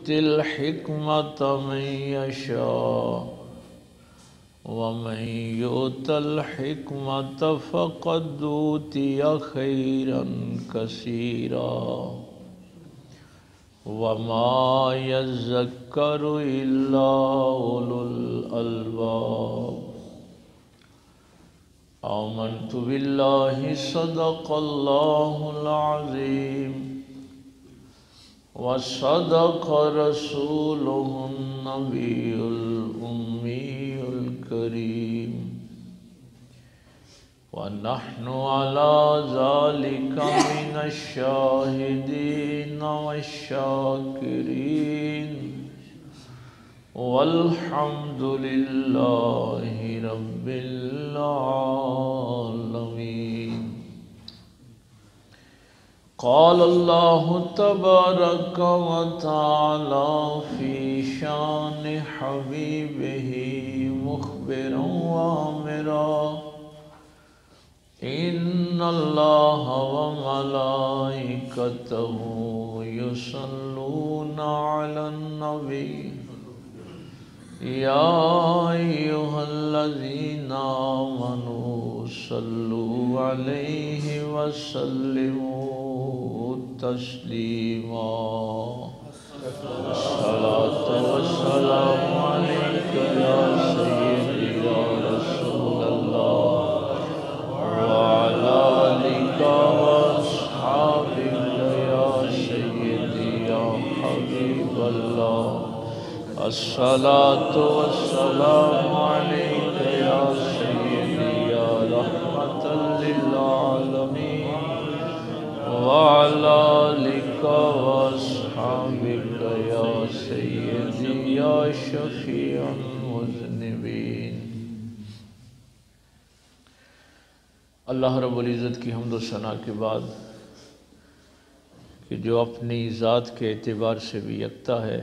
يؤتِ الحكمة من يشاء ومن يؤت الحكمة فقد أوتي خيرا كثيرا وما يذكر إلا أولو الألباب آمنت بالله صدق الله العظيم وصدق رسوله النبي الأمي الكريم ونحن على ذلك من الشاهدين والشاكرين والحمد لله رب العالمين قال الله تبارك وتعالى في شان حبيبه مخبرا وآمرا إن الله وملائكته يصلون على النبي يا أيها الذين آمنوا صلوا عليه وسلموا تسليما الصلاة والسلام عليك يا سيدي يا رسول الله وعلى آلك وأصحابك يا سيدي يا حبيب الله الصلاة والسلام عليك يا سيدي يا رحمة للعالمين وعلى آلك وأصحابك يا سيدي يا شفيع المذنبين۔ اللہ رب العزت کی حمد و ثنا کے بعد کہ جو اپنی ذات کے اعتبار سے بھی یکتا ہے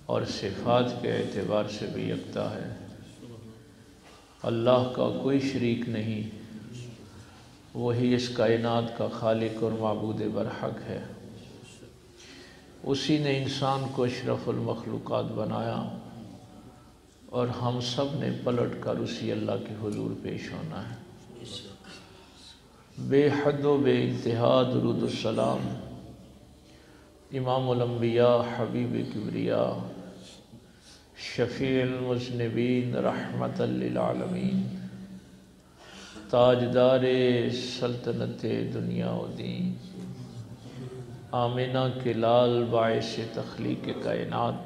اور صفات کے اعتبار سے بھی یکتا ہے، اللہ کا کوئی شریک نہیں، وہی اس کائنات کا خالق اور معبود برحق ہے۔ اسی نے انسان کو اشرف المخلوقات بنایا اور ہم سب نے پلٹ کر اسی اللہ کے حضور پیش ہونا ہے۔ بے حد و بے انتہا درود السلام امام الانبیاء حبیب کبریا شفیع المذنبین رحمت للعالمین تاجدار سلطنت دنیا و دین آمنہ کے لال باعث تخلیق کائنات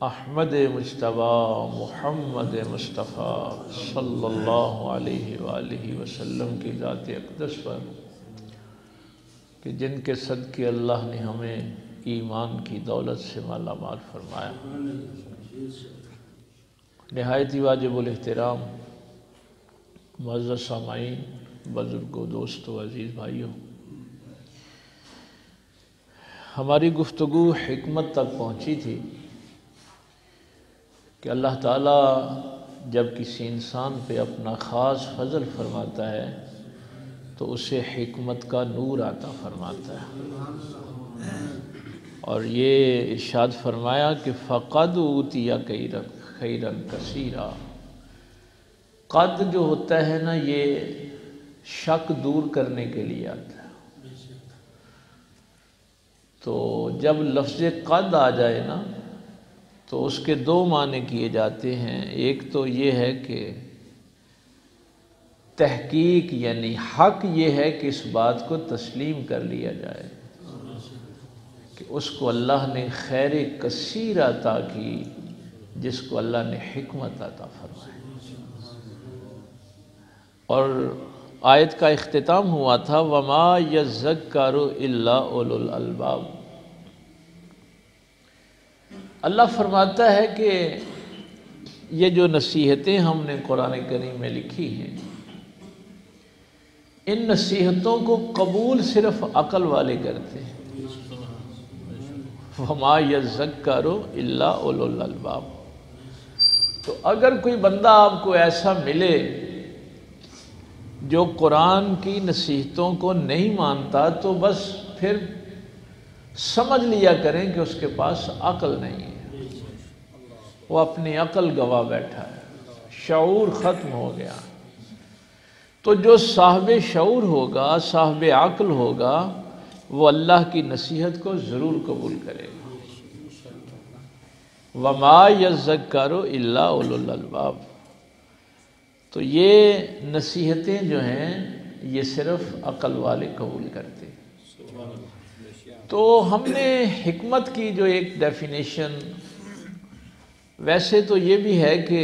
احمد مجتبیٰ محمد مصطفیٰ صلی اللہ علیہ وآلہ وسلم کی ذات اقدس پر کہ جن کے صدقے اللہ نے ہمیں ایمان کی دولت سے مالا مال فرمایا۔ نہایت ہی واجب الاحترام معزز سامعین، بزرگوں، دوستوں، عزیز بھائیوں، ہماری گفتگو حکمت تک پہنچی تھی کہ اللہ تعالیٰ جب کسی انسان پہ اپنا خاص فضل فرماتا ہے تو اسے حکمت کا نور عطا فرماتا ہے، اور یہ ارشاد فرمایا کہ فقد اوتی خیرا کثیرا۔ قد جو ہوتا ہے نا، یہ شک دور کرنے کے لیے آتا ہے۔ تو جب لفظ قد آ جائے نا تو اس کے دو معنی کیے جاتے ہیں۔ ایک تو یہ ہے کہ تحقیق، یعنی حق یہ ہے کہ اس بات کو تسلیم کر لیا جائے کہ اس کو اللہ نے خیر کثیر عطا کی، جس کو اللہ نے حکمت عطا فرمائی۔ اور آیت کا اختتام ہوا تھا وَمَا يَذَّكَّرُ إِلَّا أُولُو الْأَلْبَابِ۔ اللہ فرماتا ہے کہ یہ جو نصیحتیں ہم نے قرآن کریم میں لکھی ہیں، ان نصیحتوں کو قبول صرف عقل والے کرتے ہیں۔ وَمَا يَذَّكَّرُ إِلَّا أُولُو الْأَلْبَابِ۔ تو اگر کوئی بندہ آپ کو ایسا ملے جو قرآن کی نصیحتوں کو نہیں مانتا، تو بس پھر سمجھ لیا کریں کہ اس کے پاس عقل نہیں ہے، وہ اپنی عقل گوا بیٹھا ہے، شعور ختم ہو گیا۔ تو جو صاحب شعور ہوگا، صاحب عقل ہوگا، وہ اللہ کی نصیحت کو ضرور قبول کرے گا۔ وَمَا يَذَّكَّرُ إِلَّا أُولُو الْأَلْبَابِ۔ تو یہ نصیحتیں جو ہیں یہ صرف عقل والے قبول کرتے ہیں۔ تو ہم نے حکمت کی جو ایک ڈیفینیشن، ویسے تو یہ بھی ہے کہ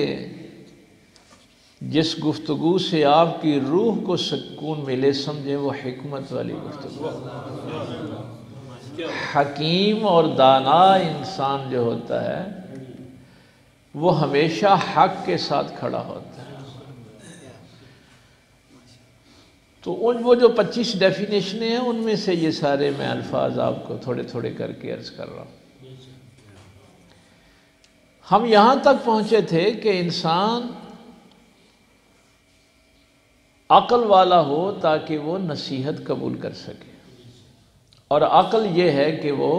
جس گفتگو سے آپ کی روح کو سکون ملے سمجھیں وہ حکمت والی گفتگو۔ حکیم اور دانا انسان جو ہوتا ہے وہ ہمیشہ حق کے ساتھ کھڑا ہوتا ہے۔ تو وہ جو 25 ڈیفینیشنیں ہیں ان میں سے یہ سارے میں الفاظ آپ کو تھوڑے تھوڑے کر کے عرض کر رہا ہوں۔ ہم یہاں تک پہنچے تھے کہ انسان عقل والا ہو تاکہ وہ نصیحت قبول کر سکے، اور عقل یہ ہے کہ وہ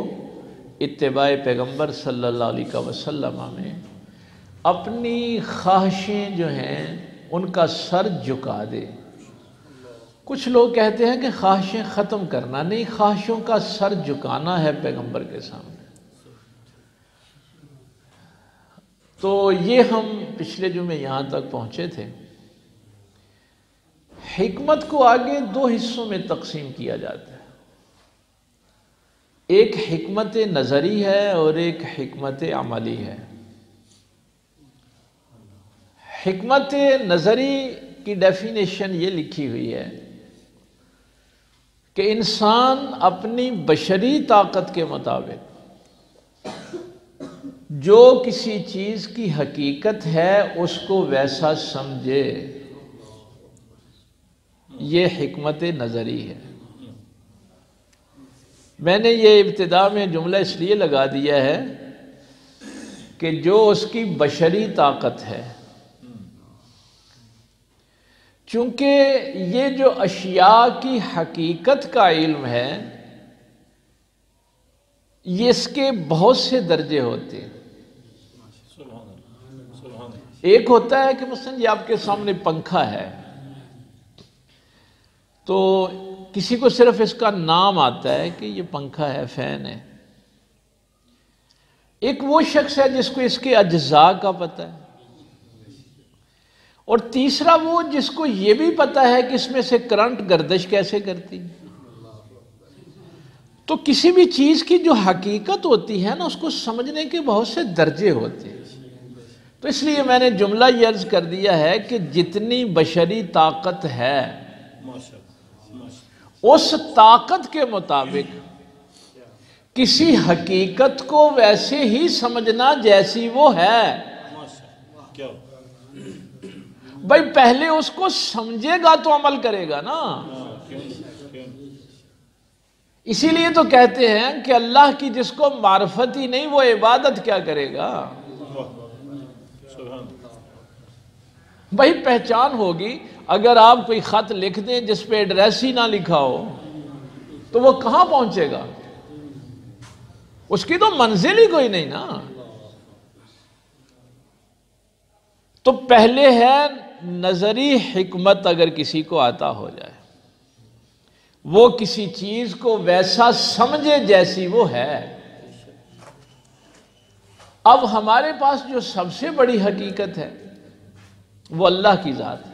اتباع پیغمبر صلی اللہ علیہ وسلم میں اپنی خواہشیں جو ہیں ان کا سر جھکا دے۔ کچھ لوگ کہتے ہیں کہ خواہشیں ختم کرنا نہیں، خواہشوں کا سر جھکانا ہے پیغمبر کے سامنے۔ تو یہ ہم پچھلے جمعے یہاں تک پہنچے تھے۔ حکمت کو آگے دو حصوں میں تقسیم کیا جاتا ہے، ایک حکمت نظری ہے اور ایک حکمت عملی ہے۔ حکمت نظری کی ڈیفینیشن یہ لکھی ہوئی ہے کہ انسان اپنی بشری طاقت کے مطابق جو کسی چیز کی حقیقت ہے اس کو ویسا سمجھے، یہ حکمت نظری ہے۔ میں نے یہ ابتدا میں جملہ اس لیے لگا دیا ہے کہ جو اس کی بشری طاقت ہے، چونکہ یہ جو اشیاء کی حقیقت کا علم ہے یہ اس کے بہت سے درجے ہوتے ہیں۔ ایک ہوتا ہے کہ مثلا یہ آپ کے سامنے پنکھا ہے تو کسی کو صرف اس کا نام آتا ہے کہ یہ پنکھا ہے، فین ہے۔ ایک وہ شخص ہے جس کو اس کے اجزاء کا پتہ ہے، اور تیسرا وہ جس کو یہ بھی پتہ ہے کہ اس میں سے کرنٹ گردش کیسے کرتی ہے۔ تو کسی بھی چیز کی جو حقیقت ہوتی ہے نا اس کو سمجھنے کے بہت سے درجے ہوتے ہیں۔ تو اس لیے میں نے جملہ یہ عرض کر دیا ہے کہ جتنی بشری طاقت ہے اس طاقت کے مطابق کسی حقیقت کو ویسے ہی سمجھنا جیسی وہ ہے۔ بھائی پہلے اس کو سمجھے گا تو عمل کرے گا نا۔ اسی لیے تو کہتے ہیں کہ اللہ کی جس کو معرفت ہی نہیں وہ عبادت کیا کرے گا۔ بھائی پہچان ہوگی، اگر آپ کوئی خط لکھ دیں جس پہ ایڈریس ہی نہ لکھا ہو تو وہ کہاں پہنچے گا؟ اس کی تو منزل ہی کوئی نہیں نا۔ تو پہلے ہے نظری حکمت، اگر کسی کو عطا ہو جائے وہ کسی چیز کو ویسا سمجھے جیسی وہ ہے۔ اب ہمارے پاس جو سب سے بڑی حقیقت ہے وہ اللہ کی ذات ہے،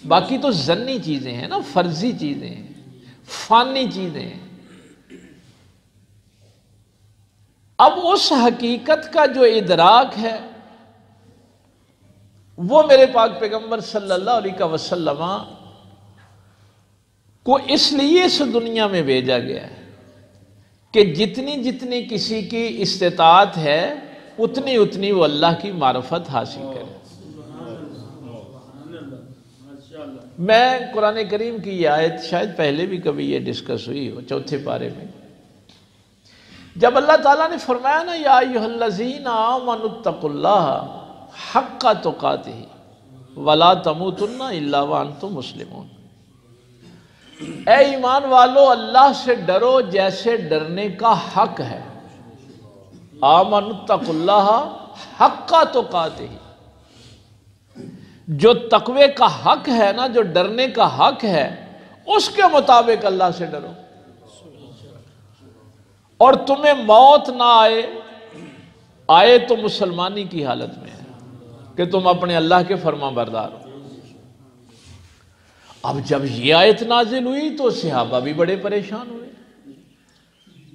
باقی تو ظنی چیزیں ہیں نا، فرضی چیزیں ہیں، فانی چیزیں ہیں۔ اب اس حقیقت کا جو ادراک ہے وہ میرے پاک پیغمبر صلی اللہ علیہ وسلم کو اس لیے اس دنیا میں بھیجا گیا ہے کہ جتنی جتنی کسی کی استطاعت ہے اتنی اتنی وہ اللہ کی معرفت حاصل کرے۔ میں قرآن کریم کی یہ آیت شاید پہلے بھی کبھی یہ ڈسکس ہوئی ہو، 4 پارے میں جب اللہ تعالیٰ نے فرمایا نا یا ایھا الذین آمنوا اتقوا اللہ حق تقاتہ ولا تموتن الا وانتم مسلمون، اے ایمان والو اللہ سے ڈرو جیسے ڈرنے کا حق ہے. آمنوا اتقوا اللہ حق تقاتہ، جو تقوی کا حق ہے نا، جو ڈرنے کا حق ہے، اس کے مطابق اللہ سے ڈرو. اور تمہیں موت نہ آئے تو مسلمانی کی حالت میں ہے کہ تم اپنے اللہ کے فرما بردار ہو. اب جب یہ آیت نازل ہوئی تو صحابہ بھی بڑے پریشان ہوئے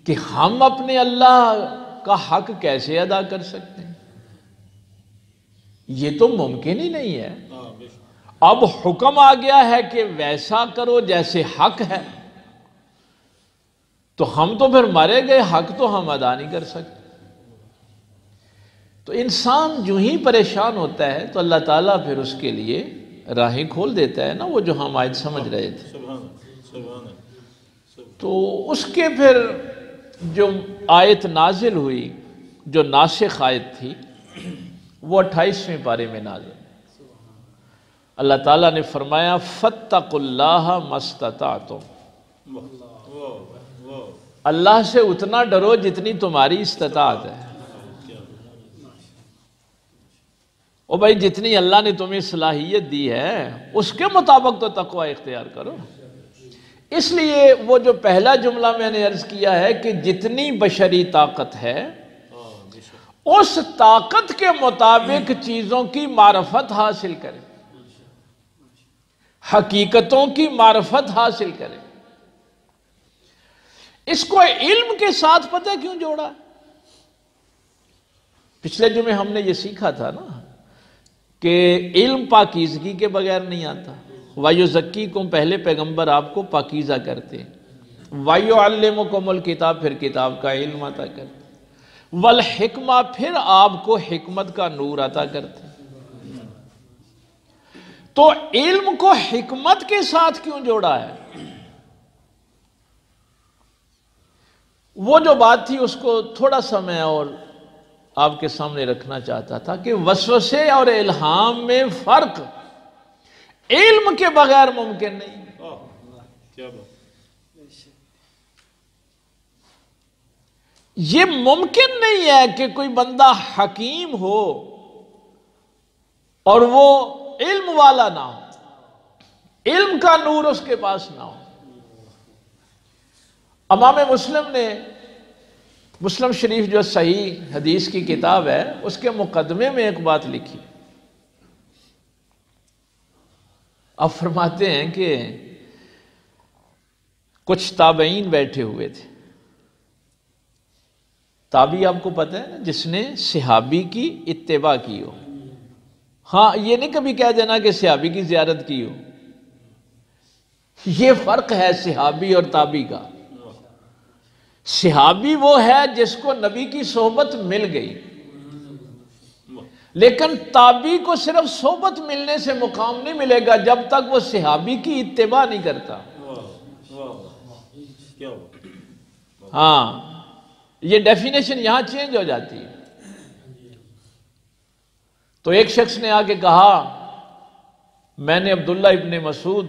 کہ ہم اپنے اللہ کا حق کیسے ادا کر سکتے ہیں، یہ تو ممکن ہی نہیں ہے. اب حکم آ گیا ہے کہ ویسا کرو جیسے حق ہے، تو ہم تو پھر مرے گئے، حق تو ہم ادا نہیں کر سکتے. تو انسان جو ہی پریشان ہوتا ہے تو اللہ تعالیٰ پھر اس کے لیے راہیں کھول دیتا ہے نا، وہ جو ہم آیت سمجھ رہے تھے. تو اس کے پھر جو آیت نازل ہوئی، جو ناسخ آیت تھی، وہ 28ویں پارے میں نازل. اللہ تعالیٰ نے فرمایا فاتقوا اللہ ما استطعتم، اللہ سے اتنا ڈرو جتنی تمہاری استطاعت ہے. او بھائی جتنی اللہ نے تمہیں صلاحیت دی ہے اس کے مطابق تو تقوی اختیار کرو. اس لیے وہ جو پہلا جملہ میں نے عرض کیا ہے کہ جتنی بشری طاقت ہے اس طاقت کے مطابق چیزوں کی معرفت حاصل کرے، حقیقتوں کی معرفت حاصل کرے. اس کو علم کے ساتھ پتہ کیوں جوڑا؟ پچھلے جمعے ہم نے یہ سیکھا تھا نا کہ علم پاکیزگی کے بغیر نہیں آتا. وَيُزَكِّيكُمْ پہلے پیغمبر آپ کو پاکیزہ کرتے، وَيُعَلِّمُكُمُ الْكِتاب پھر کتاب کا علم عطا کرتے، وَالْحِكْمَةَ پھر آپ کو حکمت کا نور عطا کرتے. تو علم کو حکمت کے ساتھ کیوں جوڑا ہے؟ وہ جو بات تھی اس کو تھوڑا سا میں اور آپ کے سامنے رکھنا چاہتا تھا کہ وسوسے اور الہام میں فرق علم کے بغیر ممکن نہیں. یہ ممکن نہیں ہے کہ کوئی بندہ حکیم ہو اور وہ علم والا نہ ہو، علم کا نور اس کے پاس نہ ہو. امام مسلم نے مسلم شریف جو صحیح حدیث کی کتاب ہے اس کے مقدمے میں ایک بات لکھی. اب فرماتے ہیں کہ کچھ تابعین بیٹھے ہوئے تھے. تابعی آپ کو پتہ ہے نا، جس نے صحابی کی اتباع کی ہو. ہاں یہ نہیں کبھی کہہ دینا کہ صحابی کی زیارت کی ہو، یہ فرق ہے صحابی اور تابعی کا. صحابی وہ ہے جس کو نبی کی صحبت مل گئی، لیکن تابعی کو صرف صحبت ملنے سے مقام نہیں ملے گا جب تک وہ صحابی کی اتباع نہیں کرتا. ہاں یہ ڈیفینیشن یہاں چینج ہو جاتی ہے. تو ایک شخص نے آ کے کہا میں نے عبداللہ ابن مسعود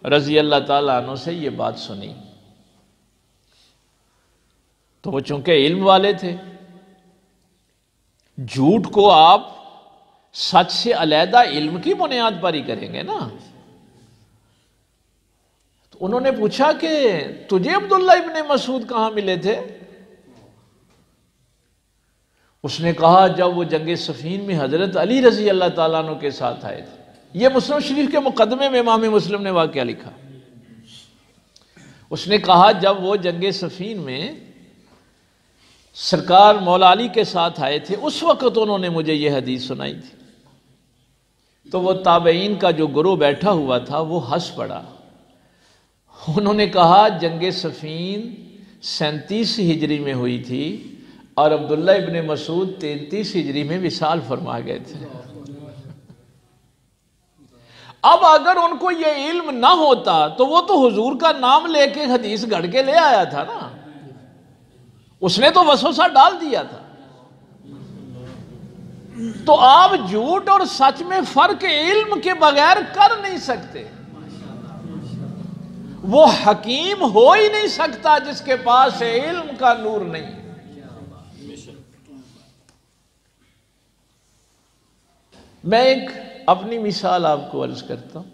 رضی اللہ تعالیٰ عنہ سے یہ بات سنی. تو وہ چونکہ علم والے تھے، جھوٹ کو آپ سچ سے علیحدہ علم کی بنیاد پر ہی کریں گے نا. تو انہوں نے پوچھا کہ تجھے عبداللہ ابن مسعود کہاں ملے تھے؟ اس نے کہا جب وہ جنگ صفین میں حضرت علی رضی اللہ تعالیٰ عنہ کے ساتھ آئے تھے. یہ مسلم شریف کے مقدمے میں امام مسلم نے واقعہ لکھا. اس نے کہا جب وہ جنگ صفین میں سرکار مولا علی کے ساتھ آئے تھے اس وقت انہوں نے مجھے یہ حدیث سنائی تھی. تو وہ تابعین کا جو گروہ بیٹھا ہوا تھا وہ ہنس پڑا. انہوں نے کہا جنگ صفین 37 ہجری میں ہوئی تھی اور عبداللہ ابن مسعود 33 ہجری میں وصال فرما گئے تھے. اب اگر ان کو یہ علم نہ ہوتا تو وہ تو حضور کا نام لے کے حدیث گھڑ کے لے آیا تھا نا، اس نے تو وسوسہ ڈال دیا تھا. تو آپ جھوٹ اور سچ میں فرق علم کے بغیر کر نہیں سکتے. وہ حکیم ہو ہی نہیں سکتا جس کے پاس علم کا نور نہیں۔ میں ایک اپنی مثال آپ کو عرض کرتا ہوں،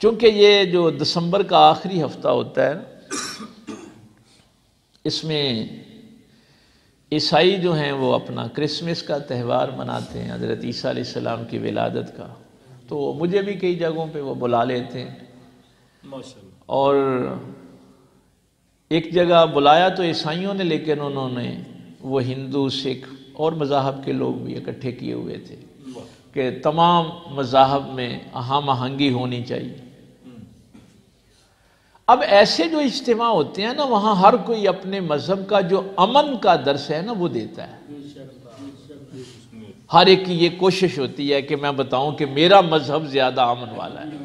چونکہ یہ جو دسمبر کا آخری ہفتہ ہوتا ہے اس میں عیسائی جو ہیں وہ اپنا کرسمس کا تہوار مناتے ہیں، حضرت عیسیٰ علیہ السلام کی ولادت کا، تو مجھے بھی کئی جگہوں پہ وہ بلا لیتے ہیں، اور ایک جگہ بلایا تو عیسائیوں نے، لیکن انہوں نے وہ ہندو، سکھ اور مذاہب کے لوگ بھی اکٹھے کیے ہوئے تھے کہ تمام مذاہب میں ہم آہنگی ہونی چاہیے۔ اب ایسے جو اجتماع ہوتے ہیں نا، وہاں ہر کوئی اپنے مذہب کا جو امن کا درس ہے نا وہ دیتا ہے، ہر ایک کی یہ کوشش ہوتی ہے کہ میں بتاؤں کہ میرا مذہب زیادہ امن والا ہے۔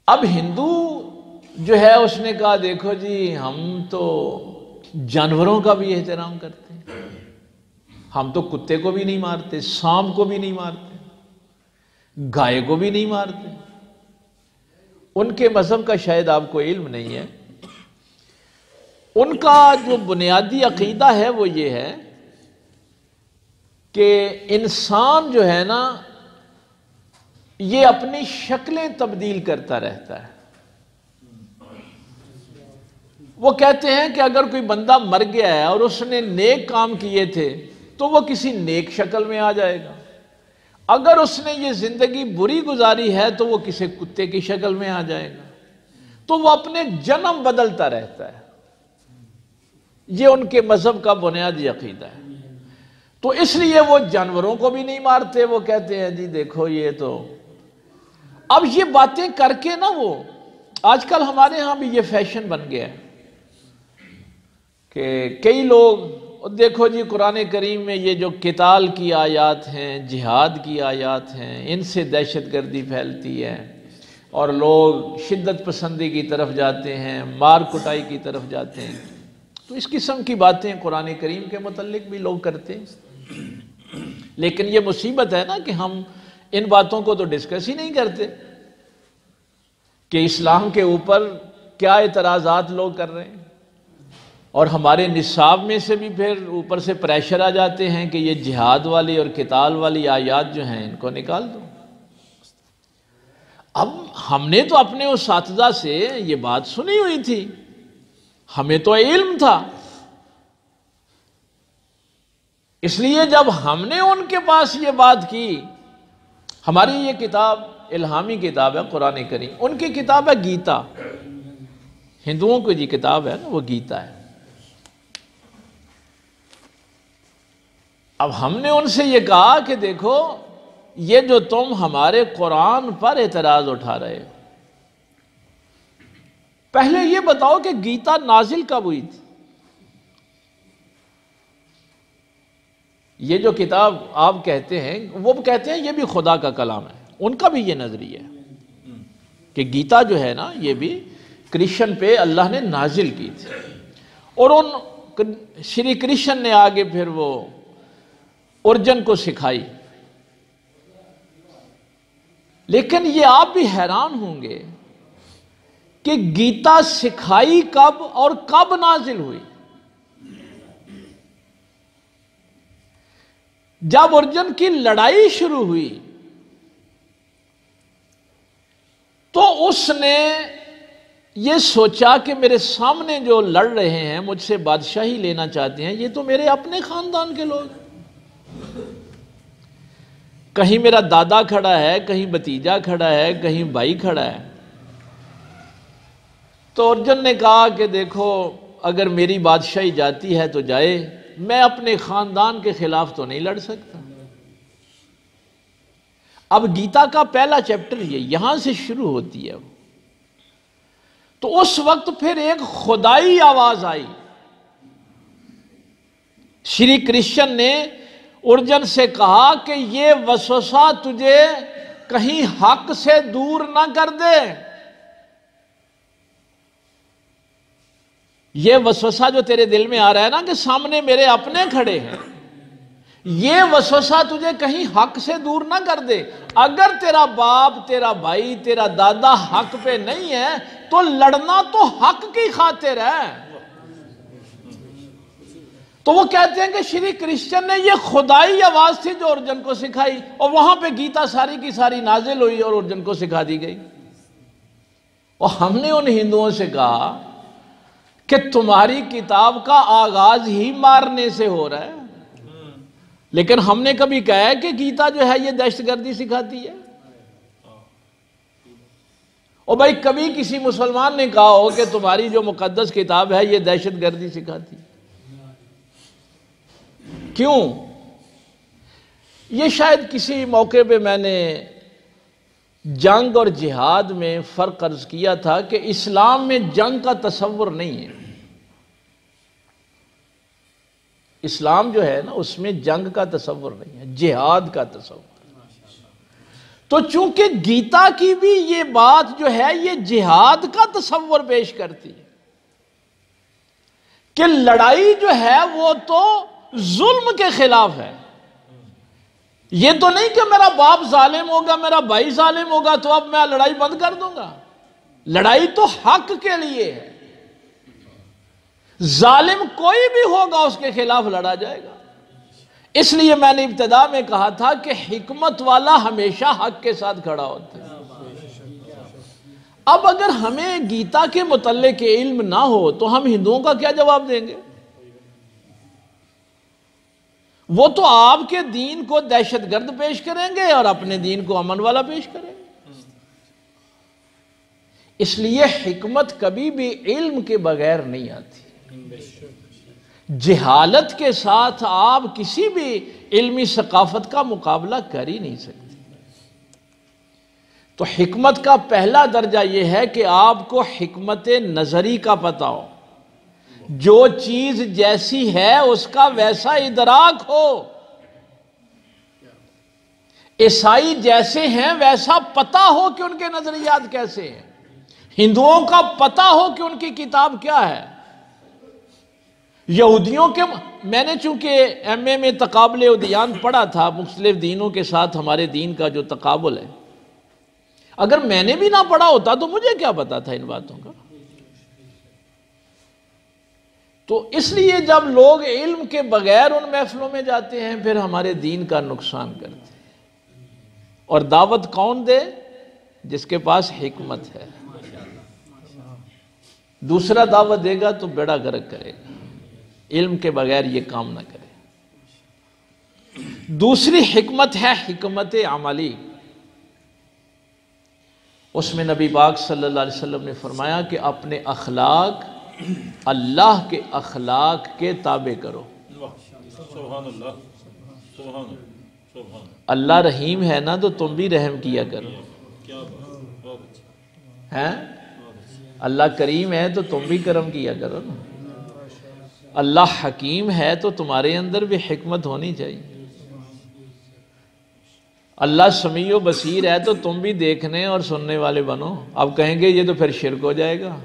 اب ہندو جو ہے اس نے کہا دیکھو جی ہم تو جانوروں کا بھی احترام کرتے ہیں، ہم تو کتے کو بھی نہیں مارتے، سانپ کو بھی نہیں مارتے، گائے کو بھی نہیں مارتے۔ ان کے مذہب کا شاید آپ کو علم نہیں ہے، ان کا جو بنیادی عقیدہ ہے وہ یہ ہے کہ انسان جو ہے نا یہ اپنی شکلیں تبدیل کرتا رہتا ہے۔ وہ کہتے ہیں کہ اگر کوئی بندہ مر گیا ہے اور اس نے نیک کام کیے تھے تو وہ کسی نیک شکل میں آ جائے گا، اگر اس نے یہ زندگی بری گزاری ہے تو وہ کسی کتے کی شکل میں آ جائے گا، تو وہ اپنے جنم بدلتا رہتا ہے۔ یہ ان کے مذہب کا بنیادی عقیدہ ہے، تو اس لیے وہ جانوروں کو بھی نہیں مارتے۔ وہ کہتے ہیں جی دیکھو یہ تو، اب یہ باتیں کر کے نا وہ آج کل ہمارے ہاں بھی یہ فیشن بن گیا ہے کہ کئی لوگ دیکھو جی قرآن کریم میں یہ جو قتال کی آیات ہیں، جہاد کی آیات ہیں، ان سے دہشت گردی پھیلتی ہے اور لوگ شدت پسندی کی طرف جاتے ہیں، مار کٹائی کی طرف جاتے ہیں، تو اس قسم کی باتیں قرآن کریم کے متعلق بھی لوگ کرتے ہیں۔ لیکن یہ مصیبت ہے نا کہ ہم ان باتوں کو تو ڈسکس ہی نہیں کرتے کہ اسلام کے اوپر کیا اعتراضات لوگ کر رہے ہیں، اور ہمارے نصاب میں سے بھی پھر اوپر سے پریشر آ جاتے ہیں کہ یہ جہاد والی اور قتال والی آیات جو ہیں ان کو نکال دو۔ اب ہم نے تو اپنے اساتذہ سے یہ بات سنی ہوئی تھی، ہمیں تو علم تھا، اس لیے جب ہم نے ان کے پاس یہ بات کی، ہماری یہ کتاب الہامی کتاب ہے قرآن کریم، ان کی کتاب ہے گیتا، ہندوؤں کی جو کتاب ہے نا وہ گیتا ہے۔ اب ہم نے ان سے یہ کہا کہ دیکھو یہ جو تم ہمارے قرآن پر اعتراض اٹھا رہے ہو، پہلے یہ بتاؤ کہ گیتا نازل کب ہوئی تھی؟ یہ جو کتاب آپ کہتے ہیں، وہ کہتے ہیں یہ بھی خدا کا کلام ہے، ان کا بھی یہ نظریہ ہے کہ گیتا جو ہے نا یہ بھی کرشن پہ اللہ نے نازل کی تھی، اور ان شری کرشن نے آگے پھر وہ ارجن کو سکھائی۔ لیکن یہ آپ بھی حیران ہوں گے کہ گیتا سکھائی کب اور کب نازل ہوئی؟ جب ارجن کی لڑائی شروع ہوئی تو اس نے یہ سوچا کہ میرے سامنے جو لڑ رہے ہیں، مجھ سے بادشاہی لینا چاہتے ہیں، یہ تو میرے اپنے خاندان کے لوگ ہیں، کہیں میرا دادا کھڑا ہے، کہیں بھتیجا کھڑا ہے، کہیں بھائی کھڑا ہے۔ تو ارجن نے کہا کہ دیکھو اگر میری بادشاہی جاتی ہے تو جائے، میں اپنے خاندان کے خلاف تو نہیں لڑ سکتا۔ اب گیتا کا پہلا چیپٹر یہاں سے شروع ہوتی ہے، تو اس وقت پھر ایک خدائی آواز آئی، شری کرشن نے ارجن سے کہا کہ یہ وسوسہ تجھے کہیں حق سے دور نہ کر دے، یہ وسوسہ جو تیرے دل میں آ رہا ہے نا کہ سامنے میرے اپنے کھڑے ہیں، یہ وسوسہ تجھے کہیں حق سے دور نہ کر دے. اگر تیرا باپ، تیرا بھائی، تیرا دادا حق پہ نہیں ہے تو لڑنا تو حق کی خاطر ہے. تو وہ کہتے ہیں کہ شری کرشن نے یہ خدائی آواز تھی جو ارجن کو سکھائی، اور وہاں پہ گیتا ساری کی ساری نازل ہوئی اور ارجن کو سکھا دی گئی. اور ہم نے ان ہندوؤں سے کہا کہ تمہاری کتاب کا آغاز ہی مارنے سے ہو رہا ہے، لیکن ہم نے کبھی کہا ہے کہ گیتا جو ہے یہ دہشت گردی سکھاتی ہے؟ اور بھائی کبھی کسی مسلمان نے کہا ہو کہ تمہاری جو مقدس کتاب ہے یہ دہشت گردی سکھاتی ہے؟ کیوں؟ یہ شاید کسی موقع پہ میں نے جنگ اور جہاد میں فرق عرض کیا تھا کہ اسلام میں جنگ کا تصور نہیں ہے. اسلام جو ہے نا اس میں جنگ کا تصور نہیں ہے، جہاد کا تصور. تو چونکہ گیتا کی بھی یہ بات جو ہے یہ جہاد کا تصور پیش کرتی ہے کہ لڑائی جو ہے وہ تو ظلم کے خلاف ہے. یہ تو نہیں کہ میرا باپ ظالم ہوگا، میرا بھائی ظالم ہوگا تو اب میں لڑائی بند کر دوں گا. لڑائی تو حق کے لیے ہے. ظالم کوئی بھی ہوگا اس کے خلاف لڑا جائے گا. اس لیے میں نے ابتدا میں کہا تھا کہ حکمت والا ہمیشہ حق کے ساتھ کھڑا ہوتا ہے. اب اگر ہمیں گیتا کے متعلق علم نہ ہو تو ہم ہندوؤں کا کیا جواب دیں گے؟ وہ تو آپ کے دین کو دہشت گرد پیش کریں گے اور اپنے دین کو امن والا پیش کریں گے. اس لیے حکمت کبھی بھی علم کے بغیر نہیں آتی. جہالت کے ساتھ آپ کسی بھی علمی ثقافت کا مقابلہ کر ہی نہیں سکتے. تو حکمت کا پہلا درجہ یہ ہے کہ آپ کو حکمت نظری کا پتہ ہو. جو چیز جیسی ہے اس کا ویسا ادراک ہو. عیسائی جیسے ہیں ویسا پتہ ہو کہ ان کے نظریات کیسے ہیں. ہندوؤں کا پتہ ہو کہ ان کی کتاب کیا ہے. یہودیوں کے میں نے چونکہ ایم اے میں تقابل ادیان پڑھا تھا، مختلف دینوں کے ساتھ ہمارے دین کا جو تقابل ہے، اگر میں نے بھی نہ پڑھا ہوتا تو مجھے کیا پتا تھا ان باتوں کا. تو اس لیے جب لوگ علم کے بغیر ان محفلوں میں جاتے ہیں پھر ہمارے دین کا نقصان کرتے ہیں. اور دعوت کون دے؟ جس کے پاس حکمت ہے. دوسرا دعوت دے گا تو بیڑا غرق کرے گا، علم کے بغیر یہ کام نہ کرے. دوسری حکمت ہے حکمت عملی. اس میں نبی پاک صلی اللہ علیہ وسلم نے فرمایا کہ اپنے اخلاق اللہ کے اخلاق کے تابع کرو. اللہ رحیم ہے نا تو تم بھی رحم کیا کرو. ہیں؟ اللہ کریم ہے تو تم بھی کرم کیا کرو نا. اللہ حکیم ہے تو تمہارے اندر بھی حکمت ہونی چاہیے. اللہ سمیع و بصیر ہے تو تم بھی دیکھنے اور سننے والے بنو. اب کہیں گے یہ تو پھر شرک ہو جائے گا.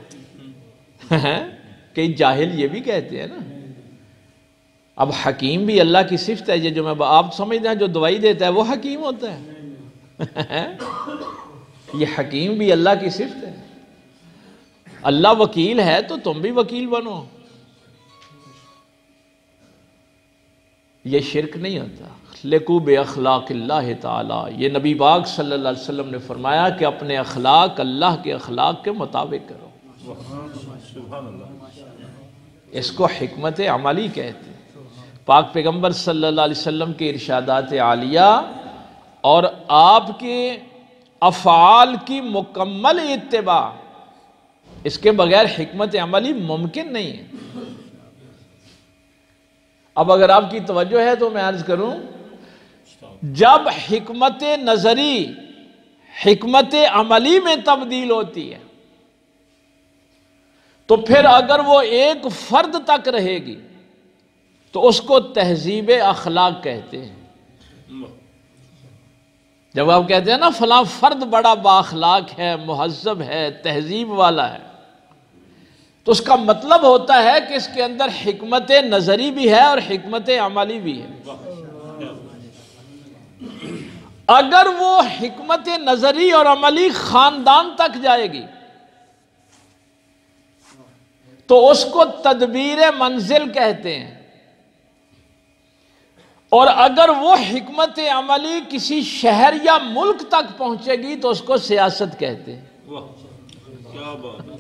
کئی جاہل یہ بھی کہتے ہیں نا. اب حکیم بھی اللہ کی صفت ہے. یہ جو میں آپ سمجھتے ہیں جو دوائی دیتا ہے وہ حکیم ہوتا ہے. یہ حکیم بھی اللہ کی صفت ہے. اللہ وکیل ہے تو تم بھی وکیل بنو. یہ شرک نہیں ہوتا. لکو بے اخلاق اللہ تعالی، یہ نبی پاک صلی اللہ علیہ وسلم نے فرمایا کہ اپنے اخلاق اللہ کے اخلاق کے مطابق کرو. اس کو حکمت عملی کہتے ہیں. پاک پیغمبر صلی اللہ علیہ وسلم کے ارشادات عالیہ اور آپ کے افعال کی مکمل اتباع، اس کے بغیر حکمت عملی ممکن نہیں ہے. اب اگر آپ کی توجہ ہے تو میں عرض کروں، جب حکمت نظری حکمت عملی میں تبدیل ہوتی ہے تو پھر اگر وہ ایک فرد تک رہے گی تو اس کو تہذیب اخلاق کہتے ہیں. جب آپ کہتے ہیں نا فلاں فرد بڑا با اخلاق ہے، مہذب ہے، تہذیب والا ہے، تو اس کا مطلب ہوتا ہے کہ اس کے اندر حکمت نظری بھی ہے اور حکمت عملی بھی ہے. اگر وہ حکمت نظری اور عملی خاندان تک جائے گی تو اس کو تدبیر منزل کہتے ہیں، اور اگر وہ حکمت عملی کسی شہر یا ملک تک پہنچے گی تو اس کو سیاست کہتے ہیں۔ کیا بات ہے،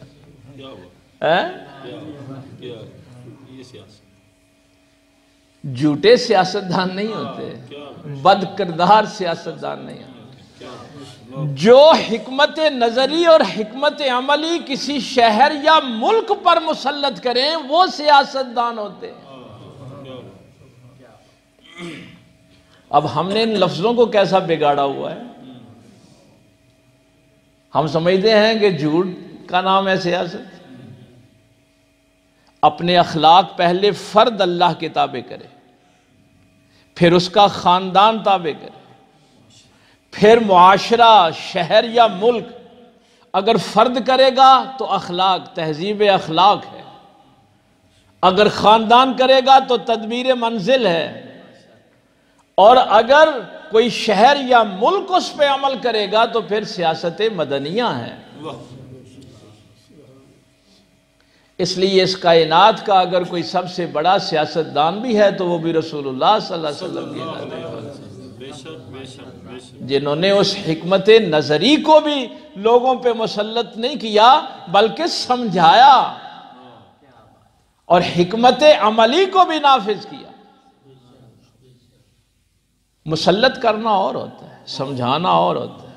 کیا بات ہے، یہ سیاست، جھوٹے سیاستدان نہیں ہوتے، بد کردار سیاستدان نہیں ہوتے۔ جو حکمت نظری اور حکمت عملی کسی شہر یا ملک پر مسلط کریں وہ سیاستدان ہوتے ہیں۔ اب ہم نے ان لفظوں کو کیسا بگاڑا ہوا ہے، ہم سمجھتے ہیں کہ جھوٹ کا نام ہے سیاست۔ اپنے اخلاق پہلے فرد اللہ کے تابع کرے، پھر اس کا خاندان تابع کرے، پھر معاشرہ، شہر یا ملک۔ اگر فرد کرے گا تو اخلاق، تہذیب اخلاق ہے، اگر خاندان کرے گا تو تدبیر منزل ہے، اور اگر کوئی شہر یا ملک اس پہ عمل کرے گا تو پھر سیاست مدنیہ ہے۔ اس لیے اس کائنات کا اگر کوئی سب سے بڑا سیاستدان بھی ہے تو وہ بھی رسول اللہ صلی اللہ علیہ وسلم کی، جنہوں نے اس حکمت نظری کو بھی لوگوں پہ مسلط نہیں کیا بلکہ سمجھایا، اور حکمت عملی کو بھی نافذ کیا۔ مسلط کرنا اور ہوتا ہے، سمجھانا اور ہوتا ہے۔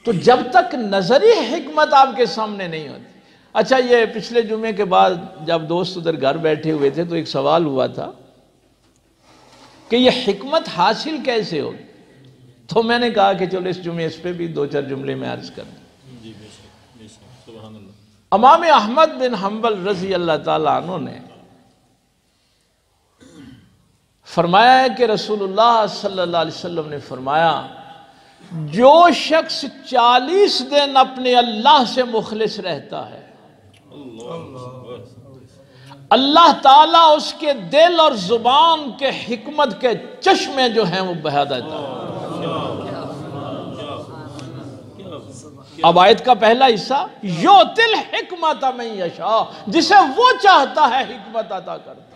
تو جب تک نظری حکمت آپ کے سامنے نہیں ہوتی۔ اچھا، یہ پچھلے جمعے کے بعد جب دوست ادھر گھر بیٹھے ہوئے تھے تو ایک سوال ہوا تھا کہ یہ حکمت حاصل کیسے ہوگی، تو میں نے کہا کہ چلو اس جمعے اس پہ بھی دو چار جملے میں عرض کر دوں۔ امام احمد بن حنبل رضی اللہ تعالیٰ عنہ نے فرمایا ہے کہ رسول اللہ صلی اللہ علیہ وسلم نے فرمایا، جو شخص 40 دن اپنے اللہ سے مخلص رہتا ہے اللہ تعالیٰ اس کے دل اور زبان کے حکمت کے چشمے جو ہیں وہ بہا دیتا ہے۔ اب آیت کا پہلا حصہ، یؤتی الحکمۃ من یشاء، جسے وہ چاہتا ہے حکمت عطا کرتا ہے۔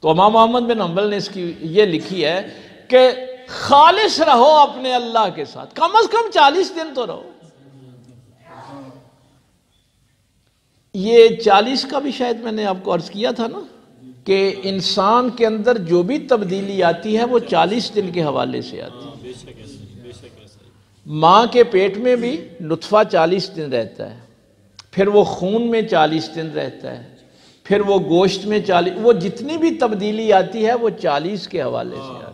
تو امام احمد بن حنبل نے اس کی یہ لکھی ہے کہ خالص رہو اپنے اللہ کے ساتھ، کم از کم 40 دن تو رہو۔ یہ 40 کا بھی شاید میں نے آپ کو عرض کیا تھا نا کہ انسان کے اندر جو بھی تبدیلی آتی ہے وہ 40 دن کے حوالے سے آتی ہے۔ ماں کے پیٹ میں بھی نطفہ 40 دن رہتا ہے، پھر وہ خون میں 40 دن رہتا ہے، پھر وہ گوشت میں 40، وہ جتنی بھی تبدیلی آتی ہے وہ 40 کے حوالے سے آتی ہے۔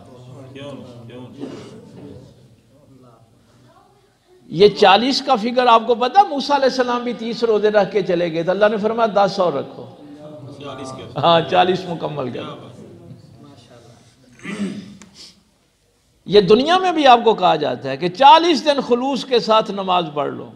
یہ 40 کا فگر آپ کو پتا، موسیٰ علیہ السلام بھی 30 روزے رکھ کے چلے گئے تھے، اللہ نے فرمایا 10 اور رکھو، ہاں 40 مکمل کر۔ یہ دنیا میں بھی آپ کو کہا جاتا ہے کہ 40 دن خلوص کے ساتھ نماز پڑھ لو۔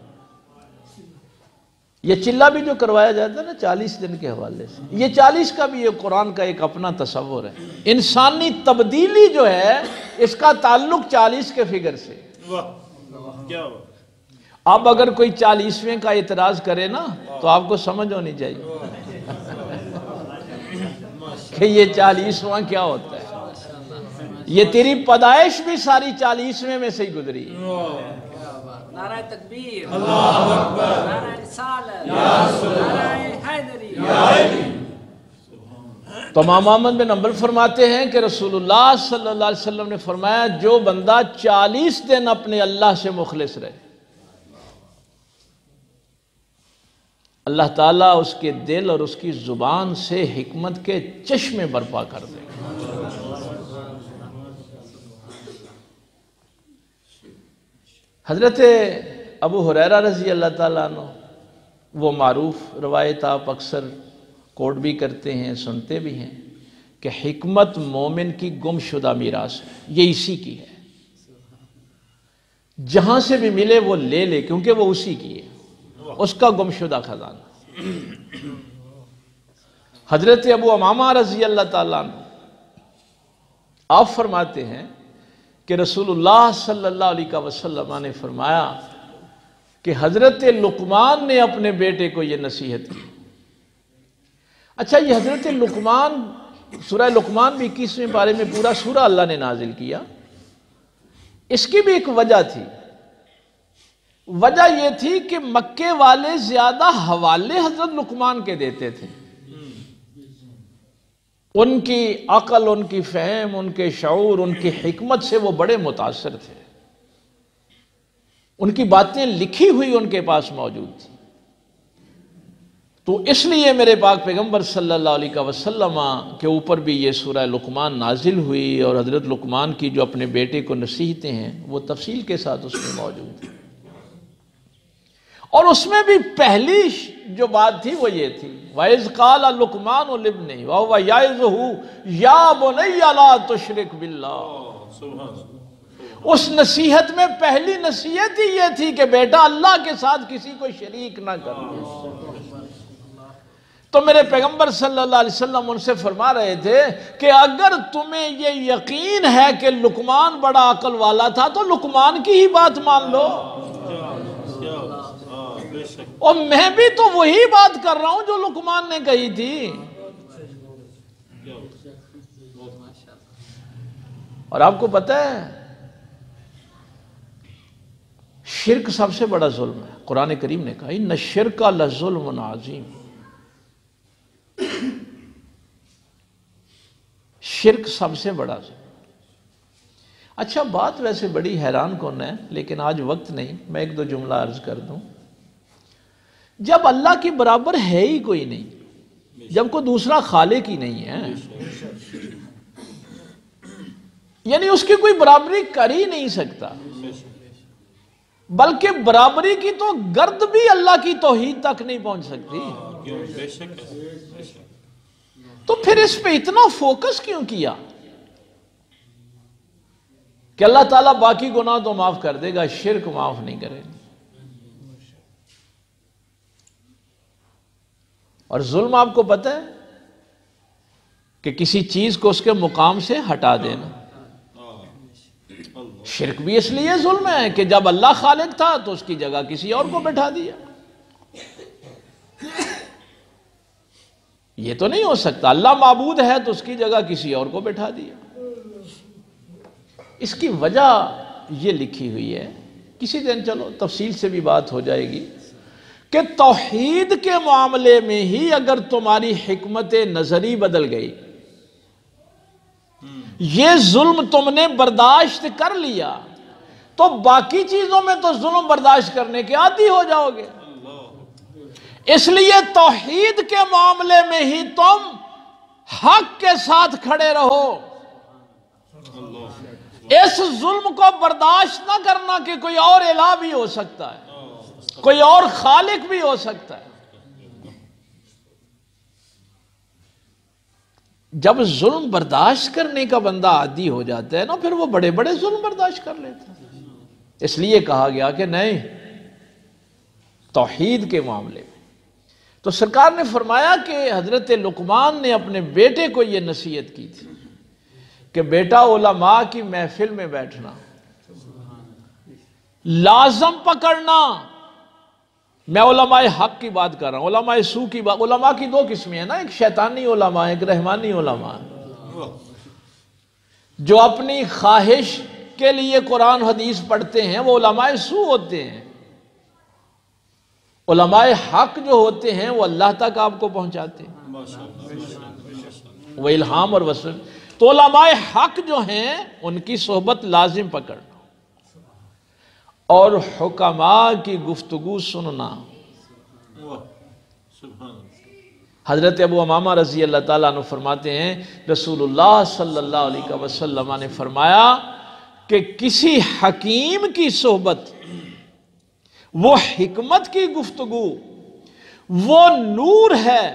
یہ چلہ بھی جو کروایا جاتا ہے نا 40 دن کے حوالے سے، یہ 40 کا بھی یہ قرآن کا ایک اپنا تصور ہے۔ انسانی تبدیلی جو ہے اس کا تعلق 40 کے فگر سے۔ اب اگر کوئی 40ویں کا اعتراض کرے نا تو آپ کو سمجھ ہونی چاہیے کہ یہ 40واں کیا ہوتا ہے۔ یہ تیری پیدائش بھی ساری 40ویں میں سے ہی گزری ہے۔ نعرہ تکبیر، اللہ اکبر، نعرہ رسالت، نعرہ حیدری۔ تو امام احمد بن حنبل فرماتے ہیں کہ رسول اللہ صلی اللہ علیہ وسلم نے فرمایا، جو بندہ 40 دن اپنے اللہ سے مخلص رہے اللہ تعالیٰ اس کے دل اور اس کی زبان سے حکمت کے چشمے برپا کر دے گا۔ حضرت ابو ہریرہ رضی اللہ تعالیٰ عنہ، وہ معروف روایت آپ اکثر کوٹ بھی کرتے ہیں، سنتے بھی ہیں کہ حکمت مومن کی گم شدہ میراث ہے، یہ اسی کی ہے، جہاں سے بھی ملے وہ لے لے کیونکہ وہ اسی کی ہے، اس کا گم شدہ خزانہ۔ حضرت ابو امامہ رضی اللہ تعالیٰ عنہ آپ فرماتے ہیں کہ رسول اللہ صلی اللہ علیہ وسلم نے فرمایا کہ حضرت لقمان نے اپنے بیٹے کو یہ نصیحت کی. اچھا، یہ حضرت لقمان، سورہ لقمان بھی 21ویں پارے میں پورا سورہ اللہ نے نازل کیا. اس کی بھی ایک وجہ تھی. وجہ یہ تھی کہ مکے والے زیادہ حوالے حضرت لقمان کے دیتے تھے. ان کی عقل، ان کی فہم، ان کے شعور، ان کی حکمت سے وہ بڑے متاثر تھے. ان کی باتیں لکھی ہوئی ان کے پاس موجود تھی. تو اس لیے میرے پاک پیغمبر صلی اللہ علیہ وسلم کے اوپر بھی یہ سورہ لقمان نازل ہوئی، اور حضرت لقمان کی جو اپنے بیٹے کو نصیحتیں ہیں وہ تفصیل کے ساتھ اس میں موجود ہیں. اور اس میں بھی پہلی جو بات تھی وہ یہ تھی، وَإِذْ قَالَ لُقْمَانُ لِابْنِهِ وَهُوَ يَعِظُهُ يَا بُنَيَّ لَا تُشْرِكْ بِاللَّهِ. اس نصیحت میں پہلی نصیحت ہی یہ تھی کہ بیٹا اللہ کے ساتھ کسی کو شریک نہ کر. تو میرے پیغمبر صلی اللہ علیہ وسلم ان سے فرما رہے تھے کہ اگر تمہیں یہ یقین ہے کہ لقمان بڑا عقل والا تھا تو لقمان کی ہی بات مان لو. اور میں بھی تو وہی بات کر رہا ہوں جو لقمان نے کہی تھی. اور آپ کو پتہ ہے شرک سب سے بڑا ظلم ہے. قرآن کریم نے کہا اِنَّ الشِّرْكَ لَظُلْمٌ عَظِيمٌ. شرک سب سے بڑا ظلم. اچھا، بات ویسے بڑی حیران کن ہے، لیکن آج وقت نہیں، میں ایک دو جملہ عرض کر دوں. جب اللہ کی برابر ہے ہی کوئی نہیں، جب کوئی دوسرا خالق ہی نہیں ہے، یعنی اس کی کوئی برابری کر ہی نہیں سکتا، بلکہ برابری کی تو گرد بھی اللہ کی توحید تک نہیں پہنچ سکتی، تو پھر اس پہ اتنا فوکس کیوں کیا کہ اللہ تعالیٰ باقی گناہ تو معاف کر دے گا، شرک معاف نہیں کرے گا. اور ظلم آپ کو پتہ ہے کہ کسی چیز کو اس کے مقام سے ہٹا دینا. شرک بھی اس لیے ظلم ہے کہ جب اللہ خالق تھا تو اس کی جگہ کسی اور کو بٹھا دیا. یہ تو نہیں ہو سکتا، اللہ معبود ہے تو اس کی جگہ کسی اور کو بٹھا دیا. اس کی وجہ یہ لکھی ہوئی ہے، کسی دن چلو تفصیل سے بھی بات ہو جائے گی، کہ توحید کے معاملے میں ہی اگر تمہاری حکمت نظری بدل گئی، یہ ظلم تم نے برداشت کر لیا، تو باقی چیزوں میں تو ظلم برداشت کرنے کے عادی ہو جاؤ گے. اس لیے توحید کے معاملے میں ہی تم حق کے ساتھ کھڑے رہو. اس ظلم کو برداشت نہ کرنا کہ کوئی اور الہ بھی ہو سکتا ہے، کوئی اور خالق بھی ہو سکتا ہے. جب ظلم برداشت کرنے کا بندہ عادی ہو جاتا ہے نا، پھر وہ بڑے بڑے ظلم برداشت کر لیتا ہے. اس لیے کہا گیا کہ نہیں، توحید کے معاملے میں. تو سرکار نے فرمایا کہ حضرت لقمان نے اپنے بیٹے کو یہ نصیحت کی تھی کہ بیٹا علماء کی محفل میں بیٹھنا لازم پکڑنا. میں علماء حق کی بات کر رہا ہوں، علماء سو کی بات. علماء کی دو قسمیں ہیں نا، ایک شیطانی علماء، ایک رحمانی علماء. جو اپنی خواہش کے لیے قرآن حدیث پڑھتے ہیں وہ علماء سو ہوتے ہیں. علماء حق جو ہوتے ہیں وہ اللہ تک آپ کو پہنچاتے ہیں، وہ الہام اور وصل. تو علماء حق جو ہیں ان کی صحبت لازم پکڑنا اور حکماء کی گفتگو سننا. حضرت ابو امامہ رضی اللہ تعالیٰ عنہ فرماتے ہیں رسول اللہ صلی اللہ علیہ وسلم نے فرمایا کہ کسی حکیم کی صحبت، وہ حکمت کی گفتگو، وہ نور ہے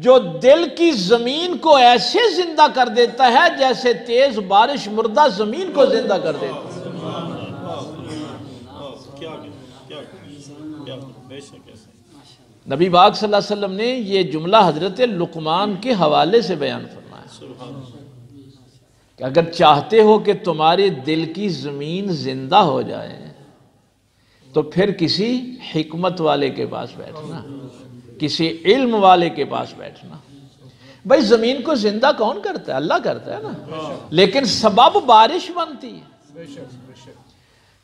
جو دل کی زمین کو ایسے زندہ کر دیتا ہے جیسے تیز بارش مردہ زمین کو زندہ کر دیتا ہے. نبی پاک صلی اللہ علیہ وسلم نے یہ جملہ حضرت لقمان کے حوالے سے بیان فرمایا کہ اگر چاہتے ہو کہ تمہارے دل کی زمین زندہ ہو جائے تو پھر کسی حکمت والے کے پاس بیٹھنا، کسی علم والے کے پاس بیٹھنا۔ بھائی زمین کو زندہ کون کرتا ہے؟ اللہ کرتا ہے نا، لیکن سبب بارش بنتی ہے۔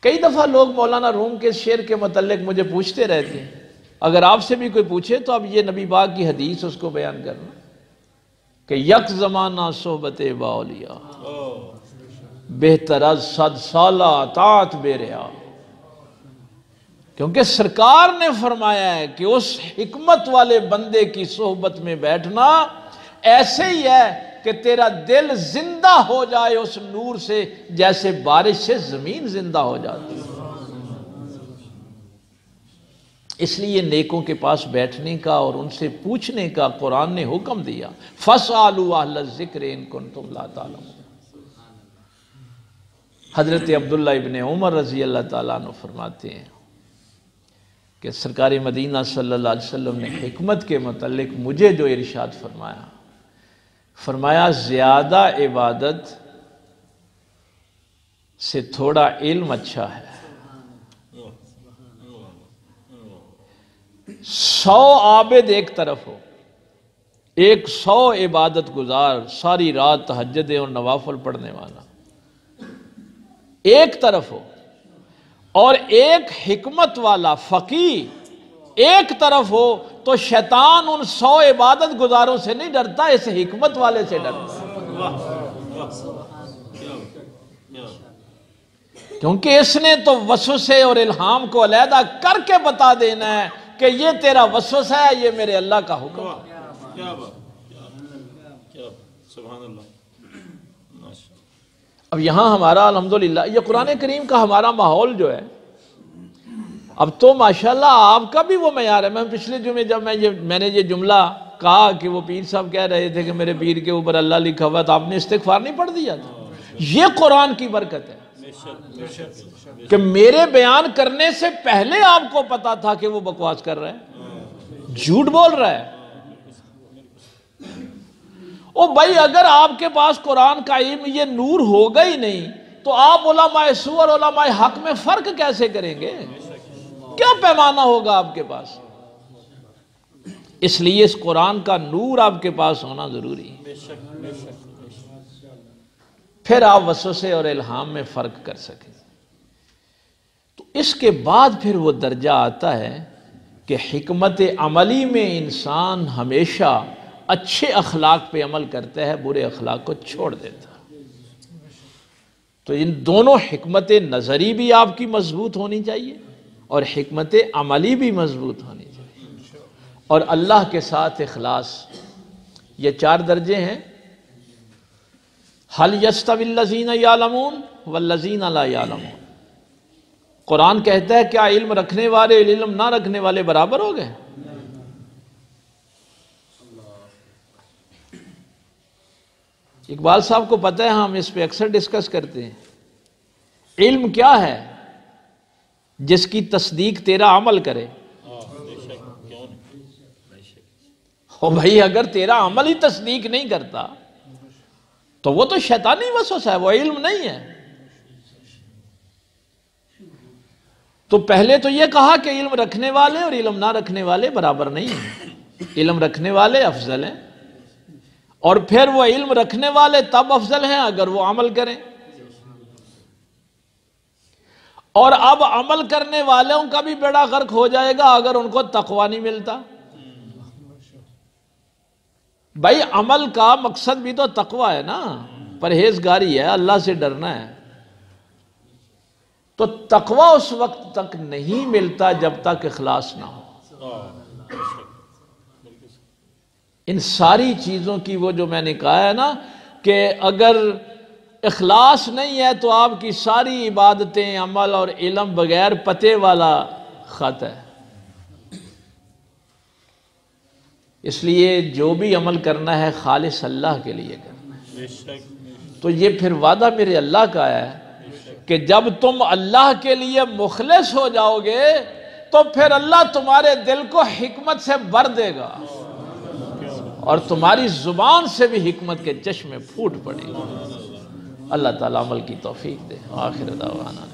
کئی دفعہ لوگ مولانا روم کے شعر کے متعلق مجھے پوچھتے رہتے ہیں، اگر آپ سے بھی کوئی پوچھے تو اب یہ نبی پاک کی حدیث اس کو بیان کرنا کہ یک زمانہ صحبت باولیاء بہتر از 100 سالہ اطاعت بے ریا، کیونکہ سرکار نے فرمایا ہے کہ اس حکمت والے بندے کی صحبت میں بیٹھنا ایسے ہی ہے کہ تیرا دل زندہ ہو جائے اس نور سے جیسے بارش سے زمین زندہ ہو جاتی ہے۔ اس لیے نیکوں کے پاس بیٹھنے کا اور ان سے پوچھنے کا قرآن نے حکم دیا، فَاسْأَلُوا أَهْلَ الذِّكْرِ إِن كُنتُمْ لَا تَعْلَمُونَ۔ حضرت عبداللہ ابن عمر رضی اللہ تعالیٰ عنہ فرماتے ہیں کہ سرکار مدینہ صلی اللہ علیہ وسلم نے حکمت کے متعلق مجھے جو ارشاد فرمایا زیادہ عبادت سے تھوڑا علم اچھا ہے۔ 100 عابد ایک طرف ہو، 100 عبادت گزار ساری رات تہجدیں اور نوافل پڑھنے والا ایک طرف ہو، اور ایک حکمت والا فقیہ ایک طرف ہو، تو شیطان ان 100 عبادت گزاروں سے نہیں ڈرتا، اس حکمت والے سے ڈرتا، کیونکہ اس نے تو وسوسے اور الہام کو علیحدہ کر کے بتا دینا ہے کہ یہ تیرا وسوسہ ہے، یہ میرے اللہ کا حکم ہے۔ کیا بات، سبحان اللہ۔ اب یہاں ہمارا الحمدللہ یہ قرآن کریم کا ہمارا ماحول جو ہے، اب تو ماشاءاللہ آپ کا بھی وہ معیار ہے۔ میں پچھلے جمعے جب میں نے یہ جملہ کہا کہ وہ پیر صاحب کہہ رہے تھے کہ میرے پیر کے اوپر اللہ لکھا ہوا تھا، آپ نے استغفار نہیں پڑھ دیا تھا؟ یہ قرآن کی برکت ہے کہ میرے بیان کرنے سے پہلے آپ کو پتا تھا کہ وہ بکواس کر رہا ہے، جھوٹ بول رہا ہے۔ او بھائی اگر آپ کے پاس قرآن کا علم یہ نور ہوگا ہی نہیں تو آپ علماء سو اور علماء حق میں فرق کیسے کریں گے؟ کیا پیمانہ ہوگا آپ کے پاس؟ اس لیے اس قرآن کا نور آپ کے پاس ہونا ضروری ہے، پھر آپ وسوسے اور الہام میں فرق کر سکیں۔ تو اس کے بعد پھر وہ درجہ آتا ہے کہ حکمت عملی میں انسان ہمیشہ اچھے اخلاق پہ عمل کرتا ہے، برے اخلاق کو چھوڑ دیتا ہے۔ تو ان دونوں حکمت نظری بھی آپ کی مضبوط ہونی چاہیے اور حکمت عملی بھی مضبوط ہونی چاہیے، اور اللہ کے ساتھ اخلاص۔ یہ 4 درجے ہیں، هل يستوي الذين يعلمون والذين لا يعلمون۔ قرآن کہتا ہے کیا علم رکھنے والے علم نہ رکھنے والے برابر ہو گئے؟ اقبال صاحب کو پتہ ہے، ہم اس پہ اکثر ڈسکس کرتے ہیں، علم کیا ہے؟ جس کی تصدیق تیرا عمل کرے۔ او بھائی اگر تیرا عمل ہی تصدیق نہیں کرتا تو وہ تو شیطانی وسوسہ ہے، وہ علم نہیں ہے۔ تو پہلے تو یہ کہا کہ علم رکھنے والے اور علم نہ رکھنے والے برابر نہیں ہیں، علم رکھنے والے افضل ہیں، اور پھر وہ علم رکھنے والے تب افضل ہیں اگر وہ عمل کریں، اور اب عمل کرنے والوں کا بھی بیڑا غرق ہو جائے گا اگر ان کو تقوی نہیں ملتا۔ بھائی عمل کا مقصد بھی تو تقوی ہے نا، پرہیزگاری ہے، اللہ سے ڈرنا ہے۔ تو تقوی اس وقت تک نہیں ملتا جب تک اخلاص نہ ہو۔ ان ساری چیزوں کی وہ جو میں نے کہا ہے نا کہ اگر اخلاص نہیں ہے تو آپ کی ساری عبادتیں، عمل اور علم بغیر پتے والا خط ہے۔ اس لیے جو بھی عمل کرنا ہے خالص اللہ کے لیے کرنا ہے۔ تو یہ پھر وعدہ میرے اللہ کا ہے کہ جب تم اللہ کے لیے مخلص ہو جاؤ گے تو پھر اللہ تمہارے دل کو حکمت سے بھر دے گا اور تمہاری زبان سے بھی حکمت کے چشمے پھوٹ پڑے گا۔ اللہ تعالیٰ عمل کی توفیق دے۔ آخر دعوانا